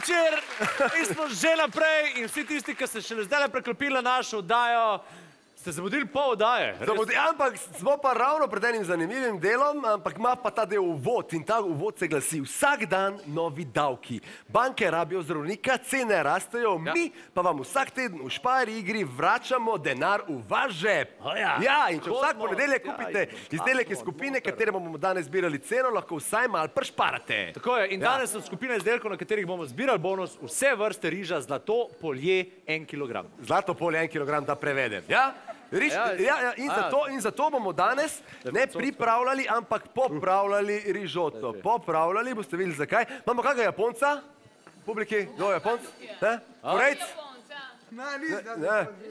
večer, mi smo že naprej in vsi tisti, ki se šele zdaj preklopili na našo oddajo, ste zamudili pol oddaje. Ampak smo pa ravno pred enim zanimivim delom, ampak ima pa ta del uvod in ta uvod se glasi: vsak dan novi davki. Banke rabijo zdravnika, cene rastejo, mi pa vam vsak teden v Špari igri vračamo denar v vaš žep. Ja, in če vsak ponedeljek kupite izdelek iz skupine, katere bomo danes zbirali ceno, lahko vsaj malo pršparate. Tako je, in danes so skupine izdelkov, na katerih bomo zbirali bonus, vse vrste riža, zlato polje 1 kilogram. Zlato polje 1 kilogram, da prevedem. Ja? In zato bomo danes ne pripravljali, ampak popravljali rižoto. Popravljali, boste videli zakaj. Imamo kakega Japonca? Publiki, kdo je Japonc? Korejc?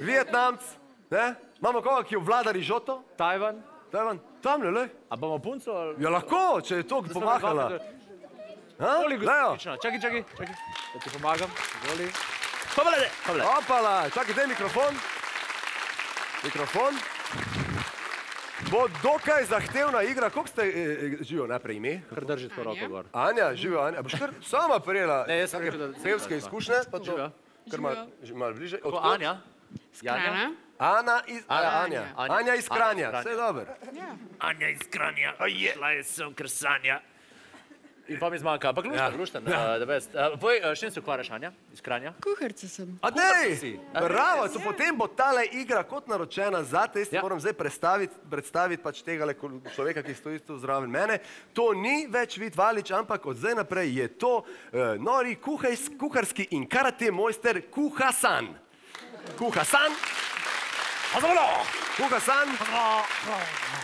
Vietnamc? Imamo koga, ki obvlada rižoto? Tajvan? Tamle, lej. A bomo punco? Ja, lahko, če je to pomahala. Čakaj, da ti pomagam. Opala, čakaj, daj mikrofon. Mikrofon. Bo dokaj zahtevna igra. Koliko ste živijo najprej ime? Kar drži tako roko gor. Anja, živijo Anja. Boš kar sama prijela pevske izkušnje? Živijo. Kar malo bliže. Anja? Kranja. Anja iz Kranja. Vse je dobro. Anja iz Kranja. Šla je sem krsanja. In pa mi zmanjka. Ampak lušten, da best. Povej, s čim se ukvarjaš, Anja, iz Kranja? Kuharica sem. A dej! Bravo, potem bo tale igra kot naročena zate. Jaz ti moram zdaj predstaviti pač tega človeka, ki stoji tu zraven mene. To ni več Vid Valič, ampak od zdaj naprej je to nori kuharski in karate mojster Kuha-san. Kuha-san. Kuha-san.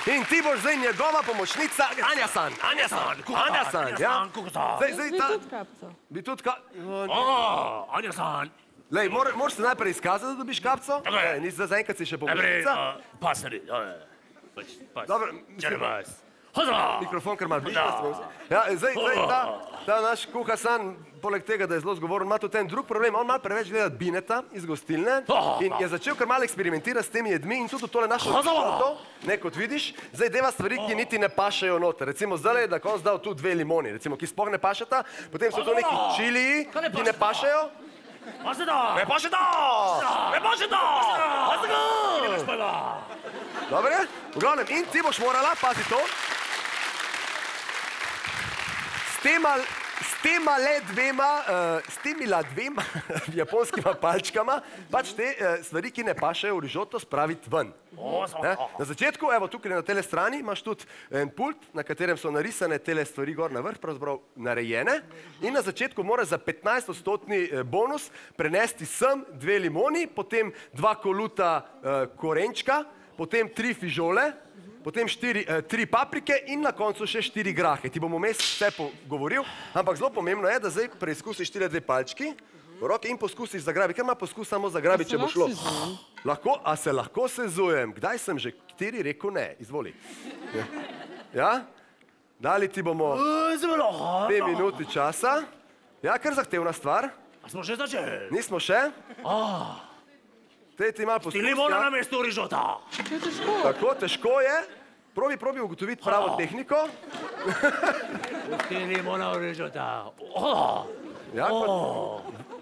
In ti boš zdaj njegova pomočnica Anja-san. Anja-san, ja? Bi tudi kapco. Anja-san. Lej, moraš se najprej izkazati, da dobiš kapco? Zaenkrat si še pomočnica? Pasari. Dobro, mikrofon, ker malo bliže. Zdaj, ta naš Kuha-san, poleg tega, da je zelo zgovoren, ima tudi en drug problem. On malo preveč gleda Bineta iz gostilne in je začel kar malo eksperimentirati s temi jedmi in tudi tole našo rižoto, ne, kot vidiš, zdaj deva stvari, ki niti ne pašejo noter. Recimo zdaj je, da konc dal tu 2 limoni, recimo, ki sploh ne pašeta, potem so to neki čiliji, ki ne pašejo. Ne pašeta! Dobre, v glavnem, in ti boš morala, pazi to, s temila dvema japonskima palčkama, pač te stvari, ki ne pašejo v rižoto, spraviti ven. Na začetku, evo tukaj na tele strani, imaš tudi en pult, na katerem so narisane tele stvari gor na vrh, pravzaprav narejene. In na začetku moraš za 15% bonus prenesti sem 2 limoni, potem 2 koluta korenčka, potem 3 fižole, potem 3 paprike in na koncu še 4 grahe. Ti bom vmes vse pogovoril, ampak zelo pomembno je, da zdaj preizkusiš 4 palčki v roke in poskusiš zagrabiti. Ker ima poskus samo zagrabiti, če bo šlo. A se lahko sezujem? Kdaj sem že kateri rekel ne? Izvoli. Ja? Dali ti bomo 2 minuti časa. Ja, kar zahtevna stvar. A smo že začeli? Nismo še? Ti malo poskus. Ti limona na mesto rižota. To je težko. Tako, težko je. Probi ugotoviti pravo tehniko. Ti limona v rižota.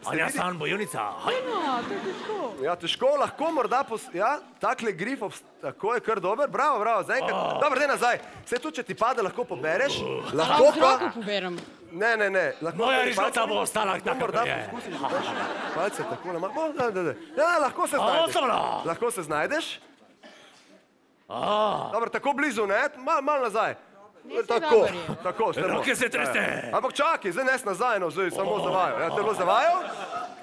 Anja-san bojevnica. To je težko. Ja, težko, lahko morda, takle grif, tako je kar dober. Bravo, zaenkrat. Dobro, daj nazaj. Vse tu, če ti pade, lahko pobereš. Lahko pa... poberem. Ne. Moja rižota bo ostala tako, morda poskusiš, palce tako na malo. Ja, lahko se znajdeš. Lahko se znajdeš. Dobro, tako blizu, ne? Malo nazaj. Tako, roke se treste. Ampak čakaj, zdaj nes nazaj, zdaj samo zavajal. Ja, to je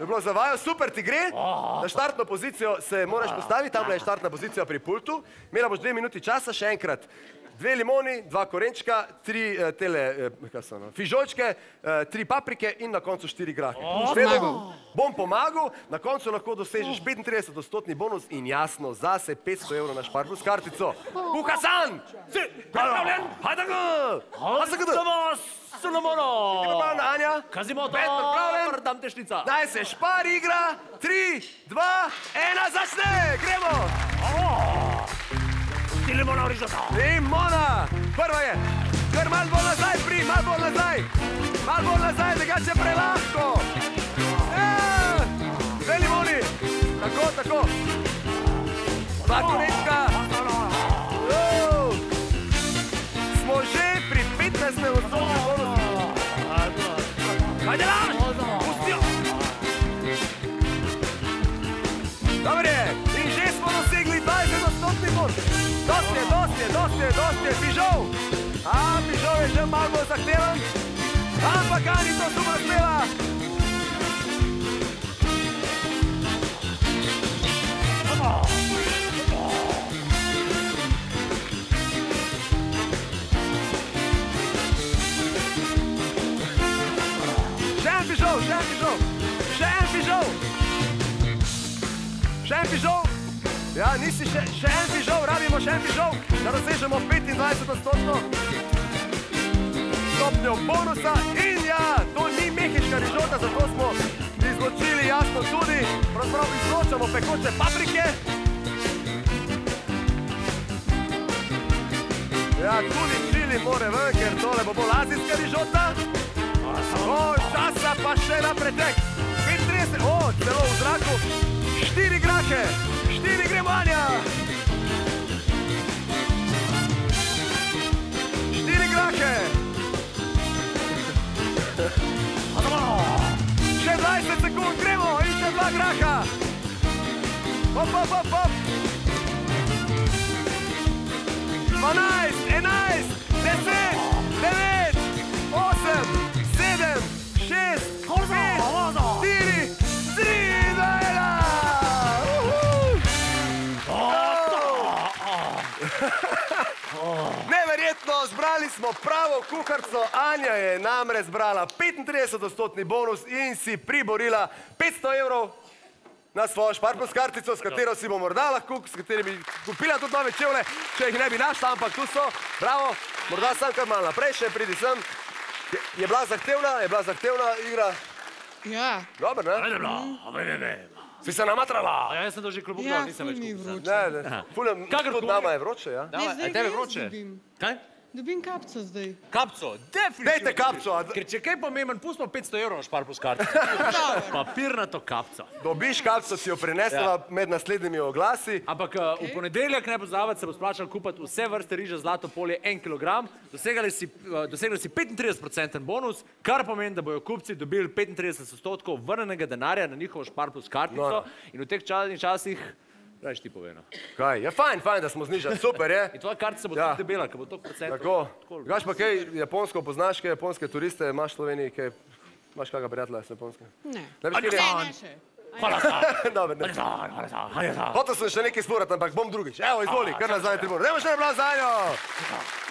bilo zavajal, super ti gre. Na štartno pozicijo se moraš postaviti, tamle je štartna pozicija pri pultu. Imela boš 2 minuti časa, še enkrat. 2 limoni, 2 korenčka, 3 fižolčke, 3 paprike in na koncu 4 grahe. Bom pomagal, na koncu lahko dosežeš 35% bonus in jasno, zase 500 € na Špar plus kartico. Kuha-san! Si pripravljen? Hajdago! Solomono! Ti pripravljena, Anja? Kazimoto! Tam tešnica! Daj se, Špar igra! 3, 2, 1, začne! Gremo! Ti limona v rižota! Limona! Prva je! Kar malo bolj nazaj, malo bolj nazaj, drugače prelahko! Koretka. Smo že pri 15. odstotnem bonusu. Ajde laž! Pustijo! Dobre, in že smo dosegli 20-odstotni bonus. Dosti je, Pižol. Pižol je že malo bolj zahteven. Ampak Ani to super spela. Še en Pižol. Ja, nisi še en Pižol, rabimo še en Pižol, da dosežemo 25-odstotno stopnjo bonusa. In ja, to ni mehiška rižota, zato smo izločili jasno tudi, pravzaprav izločamo pekoče paprike. Ja, tudi čili more ven, ker tole bo bolj azijska rižota. Časa pa še na pretek. 35, celo v zraku. 4 grahe, 4 gremo, Anja. 4 grahe. Še 20 sekund, gremo in še 2 graha. Hop. 12, 11, 10, 9, 8, 7, 6, 5, 4, 3, 2, 1. Neverjetno, zbrali smo pravo kuharico. Anja je namreč zbrala 35-odstotni bonus in si priborila 500 evrov na svojo Šparplus kartico, s katero si bo morda lahko, s katero bi kupila tudi nove čevlje, če jih ne bi našla, ampak tu so. Bravo, morda sam kar malo naprej še, pridi sem. Je bila zahtevna igra? Ja. Dobar, ne? Si se namatrala? Ja, jaz sem to že klobuk Ja, dol, nisem ful več mi je kupil. vroče. Ne. Tudi nama je vroče, ja? Ne, zdaj Tebe ga vroče? jaz dobim. Kaj? Dobim kapco zdaj. Kapco, definitivno. Dejte kapco. Ker če kaj pomemben, pustimo 500 evrov na Šparplus kartico. Papirnato kapco. Dobiš kapco, si jo prinesla med naslednjimi oglasi. Ampak v ponedeljek ne pozabiti, se bo splačalo kupiti vse vrste riža Zlato polje 1 kilogram. Dosegli si 35% bonus, kar pomeni, da bojo kupci dobili 35% vrnenega denarja na njihovo Šparplus kartico. In v teh časih, rajš ti poveno. Kaj? Je fajn, da smo znižali, super je. In tvoja kartica bo tudi debela, ker bo toliko procentov. Tako. Gaš pa kaj japonsko poznaš, kaj japonske turiste, imaš v Sloveniji, kaj, imaš kakega prijatelja s japonske? Ne. Ne še. Hvala sa. Dobar, ne. Hotel sem še nekaj spurati, ampak bom drugič. Evo, izvoli, kar nazaj tribunu. Nemo še ne bila zanjo.